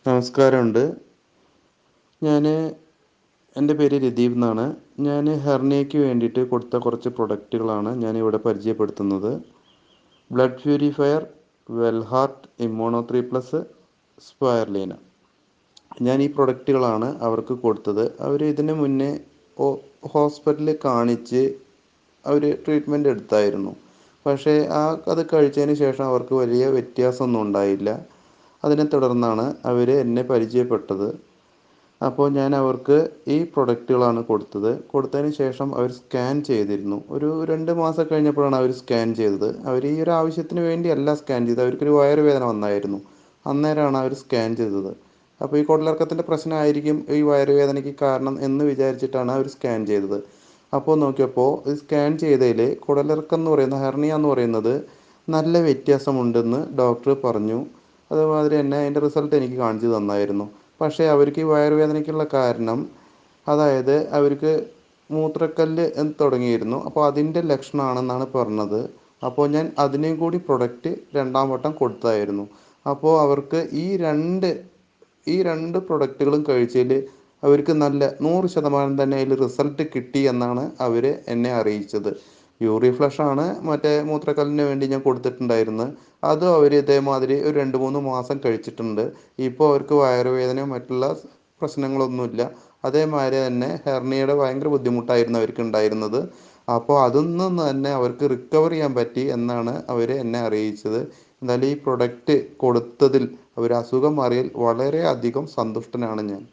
നമസ്കാരമുണ്ട്. ഞാൻ എൻ്റെ പേര് രദീപ് എന്നാണ്. ഞാൻ ഹെർണിയയ്ക്ക് വേണ്ടിയിട്ട് കൊടുത്ത കുറച്ച് പ്രൊഡക്റ്റുകളാണ് ഞാനിവിടെ പരിചയപ്പെടുത്തുന്നത്. Blood purifier, well heart immuno 3+, spirulina. ഞാൻ ഈ പ്രൊഡക്റ്റുകളാണ് അവർക്ക് കൊടുത്തത്. അവർ ഇതിന് മുന്നേ ഹോസ്പിറ്റലിൽ കാണിച്ച് അവർ ട്രീറ്റ്മെൻറ്റ് എടുത്തായിരുന്നു. പക്ഷേ അത് കഴിച്ചതിന് ശേഷം അവർക്ക് വലിയ വ്യത്യാസമൊന്നും ഉണ്ടായില്ല. അതിനെ തുടർന്നാണ് അവർ എന്നെ പരിചയപ്പെട്ടത്. അപ്പോൾ ഞാൻ അവർക്ക് ഈ പ്രൊഡക്റ്റുകളാണ് കൊടുത്തത്. കൊടുത്തതിന് ശേഷം അവർ സ്കാൻ ചെയ്തിരുന്നു. ഒരു 2 മാസം കഴിഞ്ഞപ്പോഴാണ് അവർ സ്കാൻ ചെയ്തത്. അവർ ഈ ഒരു ആവശ്യത്തിന് വേണ്ടിയല്ല സ്കാൻ ചെയ്തത്. അവർക്കൊരു വയറുവേദന വന്നായിരുന്നു. അന്നേരമാണ് അവർ സ്കാൻ ചെയ്തത്. അപ്പോൾ ഈ കുടലിറക്കത്തിൻ്റെ പ്രശ്നമായിരിക്കും ഈ വയറുവേദനയ്ക്ക് കാരണം എന്ന് വിചാരിച്ചിട്ടാണ് അവർ സ്കാൻ ചെയ്തത്. അപ്പോൾ നോക്കിയപ്പോൾ ഈ സ്കാൻ ചെയ്തതിൽ കുടലിറക്കം എന്ന് പറയുന്ന ഹെർണിയ എന്ന് പറയുന്നത് നല്ല വ്യത്യാസമുണ്ടെന്ന് ഡോക്ടർ പറഞ്ഞു. അതുമാതിരി തന്നെ അതിൻ്റെ റിസൾട്ട് എനിക്ക് കാണിച്ചു തന്നായിരുന്നു. പക്ഷേ അവർക്ക് ഈ വയറുവേദനയ്ക്കുള്ള കാരണം, അതായത് അവർക്ക് മൂത്രക്കല്ല് തുടങ്ങിയിരുന്നു. അപ്പോൾ അതിൻ്റെ ലക്ഷണമാണെന്നാണ് പറഞ്ഞത്. അപ്പോൾ ഞാൻ അതിനെയും കൂടി പ്രൊഡക്റ്റ് 2ാം വട്ടം കൊടുത്തായിരുന്നു. അപ്പോൾ അവർക്ക് ഈ രണ്ട് പ്രൊഡക്റ്റുകളും കഴിച്ചതിൽ അവർക്ക് നല്ല 100% തന്നെ അതിൽ റിസൾട്ട് കിട്ടി എന്നാണ് അവർ എന്നെ അറിയിച്ചത്. യൂറി ഫ്ലഷാണ് മറ്റേ മൂത്രക്കല്ലിന് വേണ്ടി ഞാൻ കൊടുത്തിട്ടുണ്ടായിരുന്നത്. അതും അവർ ഇതേമാതിരി ഒരു 2-3 മാസം കഴിച്ചിട്ടുണ്ട്. ഇപ്പോൾ അവർക്ക് വയറുവേദനയോ മറ്റുള്ള പ്രശ്നങ്ങളൊന്നുമില്ല. അതേമാതിരി തന്നെ ഹെർണിയയുടെ ഭയങ്കര ബുദ്ധിമുട്ടായിരുന്നു അവർക്ക് ഉണ്ടായിരുന്നത്. അപ്പോൾ അതിൽ നിന്ന് തന്നെ അവർക്ക് റിക്കവർ ചെയ്യാൻ പറ്റി എന്നാണ് അവർ എന്നെ അറിയിച്ചത്. എന്തായാലും ഈ പ്രൊഡക്റ്റ് കൊടുത്തതിൽ അവർ അസുഖം മാറിയതിൽ വളരെയധികം സന്തുഷ്ടനാണ് ഞാൻ.